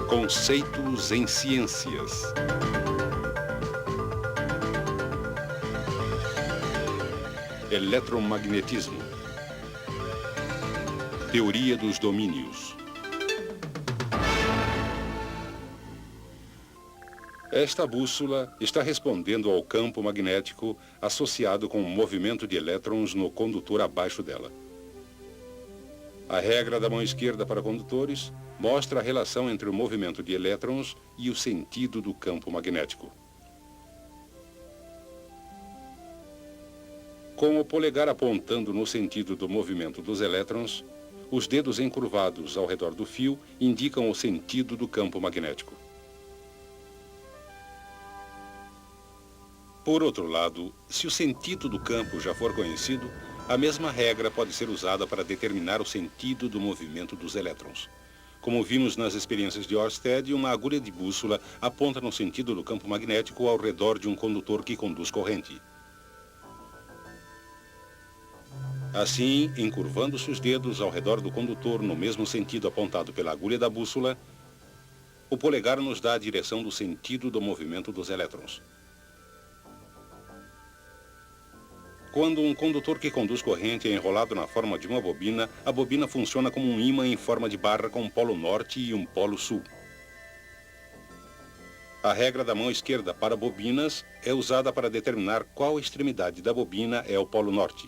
Conceitos em ciências. Eletromagnetismo. Teoria dos domínios. Esta bússola está respondendo ao campo magnético associado com o movimento de elétrons no condutor abaixo dela. A regra da mão esquerda para condutores mostra a relação entre o movimento de elétrons e o sentido do campo magnético. Com o polegar apontando no sentido do movimento dos elétrons, os dedos encurvados ao redor do fio indicam o sentido do campo magnético. Por outro lado, se o sentido do campo já for conhecido, a mesma regra pode ser usada para determinar o sentido do movimento dos elétrons. Como vimos nas experiências de Ørsted, uma agulha de bússola aponta no sentido do campo magnético ao redor de um condutor que conduz corrente. Assim, encurvando-se os dedos ao redor do condutor no mesmo sentido apontado pela agulha da bússola, o polegar nos dá a direção do sentido do movimento dos elétrons. Quando um condutor que conduz corrente é enrolado na forma de uma bobina, a bobina funciona como um ímã em forma de barra com um polo norte e um polo sul. A regra da mão esquerda para bobinas é usada para determinar qual extremidade da bobina é o polo norte.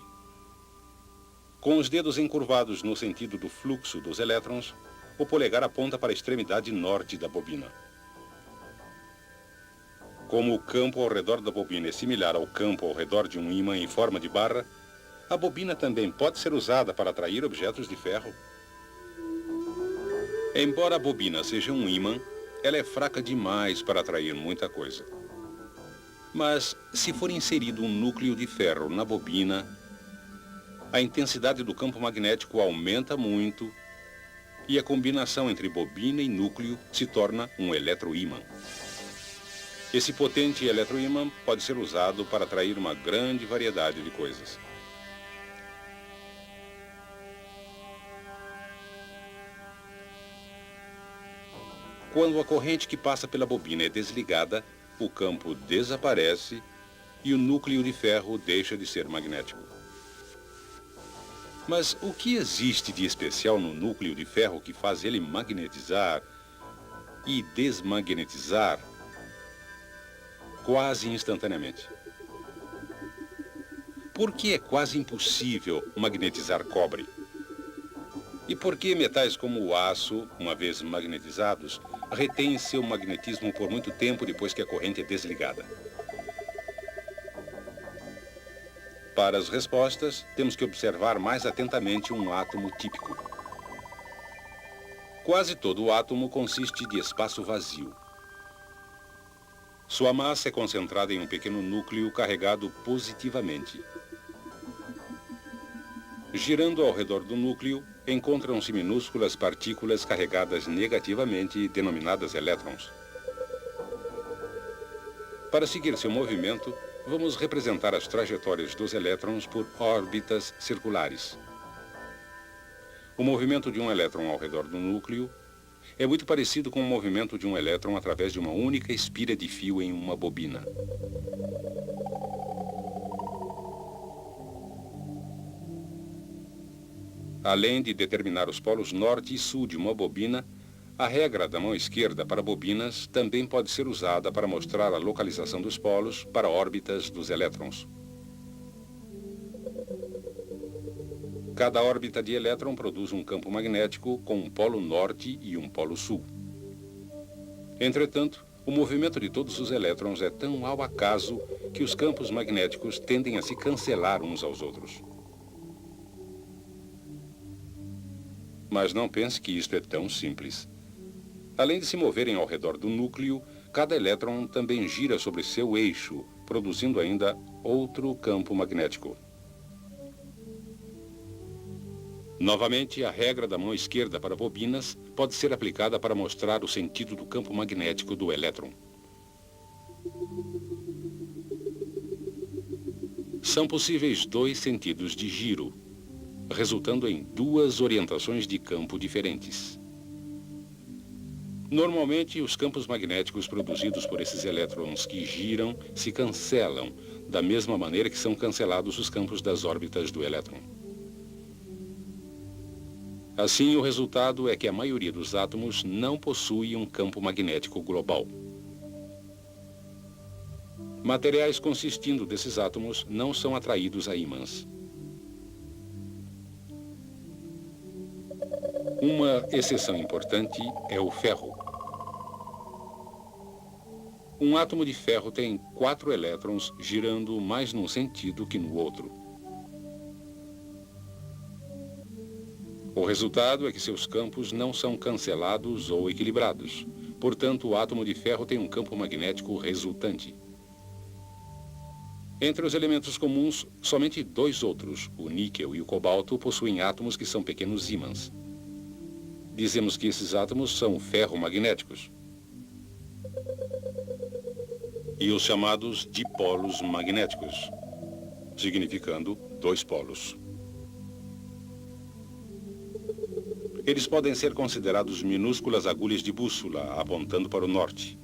Com os dedos encurvados no sentido do fluxo dos elétrons, o polegar aponta para a extremidade norte da bobina. Como o campo ao redor da bobina é similar ao campo ao redor de um ímã em forma de barra, a bobina também pode ser usada para atrair objetos de ferro. Embora a bobina seja um ímã, ela é fraca demais para atrair muita coisa. Mas, se for inserido um núcleo de ferro na bobina, a intensidade do campo magnético aumenta muito e a combinação entre bobina e núcleo se torna um eletroímã. Esse potente eletroímã pode ser usado para atrair uma grande variedade de coisas. Quando a corrente que passa pela bobina é desligada, o campo desaparece e o núcleo de ferro deixa de ser magnético. Mas o que existe de especial no núcleo de ferro que faz ele magnetizar e desmagnetizar quase instantaneamente? Por que é quase impossível magnetizar cobre? E por que metais como o aço, uma vez magnetizados, retêm seu magnetismo por muito tempo depois que a corrente é desligada? Para as respostas, temos que observar mais atentamente um átomo típico. Quase todo o átomo consiste de espaço vazio. Sua massa é concentrada em um pequeno núcleo carregado positivamente. Girando ao redor do núcleo, encontram-se minúsculas partículas carregadas negativamente, denominadas elétrons. Para seguir seu movimento, vamos representar as trajetórias dos elétrons por órbitas circulares. O movimento de um elétron ao redor do núcleo é muito parecido com o movimento de um elétron através de uma única espira de fio em uma bobina. Além de determinar os polos norte e sul de uma bobina, a regra da mão esquerda para bobinas também pode ser usada para mostrar a localização dos polos para órbitas dos elétrons. Cada órbita de elétron produz um campo magnético com um polo norte e um polo sul. Entretanto, o movimento de todos os elétrons é tão ao acaso que os campos magnéticos tendem a se cancelar uns aos outros. Mas não pense que isto é tão simples. Além de se moverem ao redor do núcleo, cada elétron também gira sobre seu eixo, produzindo ainda outro campo magnético. Novamente, a regra da mão esquerda para bobinas pode ser aplicada para mostrar o sentido do campo magnético do elétron. São possíveis dois sentidos de giro, resultando em duas orientações de campo diferentes. Normalmente, os campos magnéticos produzidos por esses elétrons que giram se cancelam, da mesma maneira que são cancelados os campos das órbitas do elétron. Assim, o resultado é que a maioria dos átomos não possui um campo magnético global. Materiais consistindo desses átomos não são atraídos a ímãs. Uma exceção importante é o ferro. Um átomo de ferro tem 4 elétrons girando mais num sentido que no outro. O resultado é que seus campos não são cancelados ou equilibrados. Portanto, o átomo de ferro tem um campo magnético resultante. Entre os elementos comuns, somente 2 outros, o níquel e o cobalto, possuem átomos que são pequenos ímãs. Dizemos que esses átomos são ferromagnéticos. E os chamados dipolos magnéticos, significando 2 polos. Eles podem ser considerados minúsculas agulhas de bússola, apontando para o norte.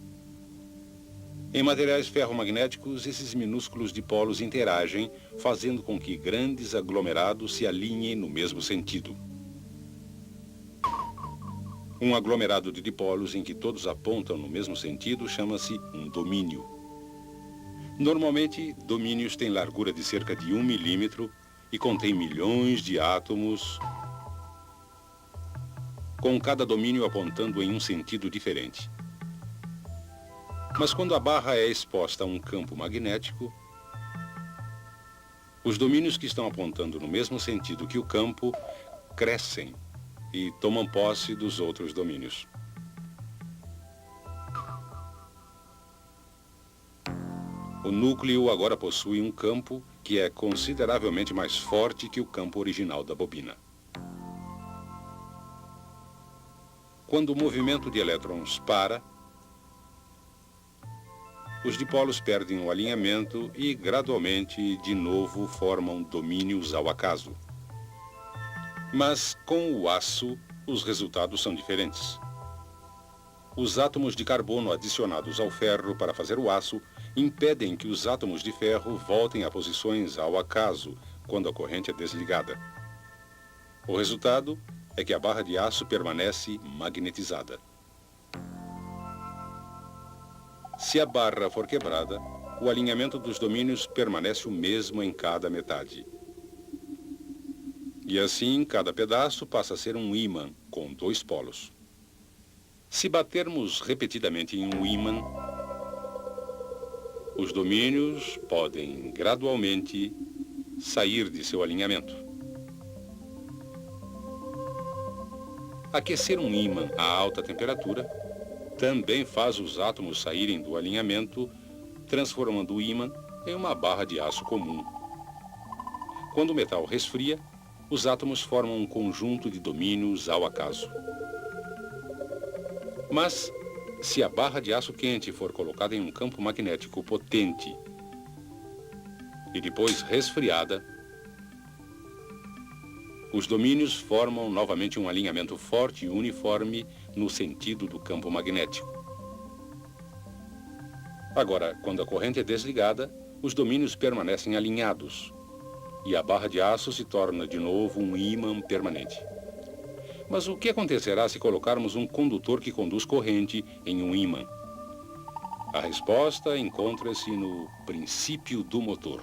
Em materiais ferromagnéticos, esses minúsculos dipolos interagem, fazendo com que grandes aglomerados se alinhem no mesmo sentido. Um aglomerado de dipolos em que todos apontam no mesmo sentido chama-se um domínio. Normalmente, domínios têm largura de cerca de 1 milímetro e contêm milhões de átomos, com cada domínio apontando em um sentido diferente. Mas quando a barra é exposta a um campo magnético, os domínios que estão apontando no mesmo sentido que o campo crescem e tomam posse dos outros domínios. O núcleo agora possui um campo que é consideravelmente mais forte que o campo original da bobina. Quando o movimento de elétrons para, os dipolos perdem o alinhamento e, gradualmente, de novo formam domínios ao acaso. Mas, com o aço, os resultados são diferentes. Os átomos de carbono adicionados ao ferro para fazer o aço impedem que os átomos de ferro voltem a posições ao acaso quando a corrente é desligada. O resultado é que a barra de aço permanece magnetizada. Se a barra for quebrada, o alinhamento dos domínios permanece o mesmo em cada metade. E assim, cada pedaço passa a ser um ímã com 2 polos. Se batermos repetidamente em um ímã, os domínios podem gradualmente sair de seu alinhamento. Aquecer um ímã a alta temperatura também faz os átomos saírem do alinhamento, transformando o ímã em uma barra de aço comum. Quando o metal resfria, os átomos formam um conjunto de domínios ao acaso. Mas, se a barra de aço quente for colocada em um campo magnético potente e depois resfriada, os domínios formam novamente um alinhamento forte e uniforme no sentido do campo magnético. Agora, quando a corrente é desligada, os domínios permanecem alinhados e a barra de aço se torna de novo um ímã permanente. Mas o que acontecerá se colocarmos um condutor que conduz corrente em um ímã? A resposta encontra-se no princípio do motor.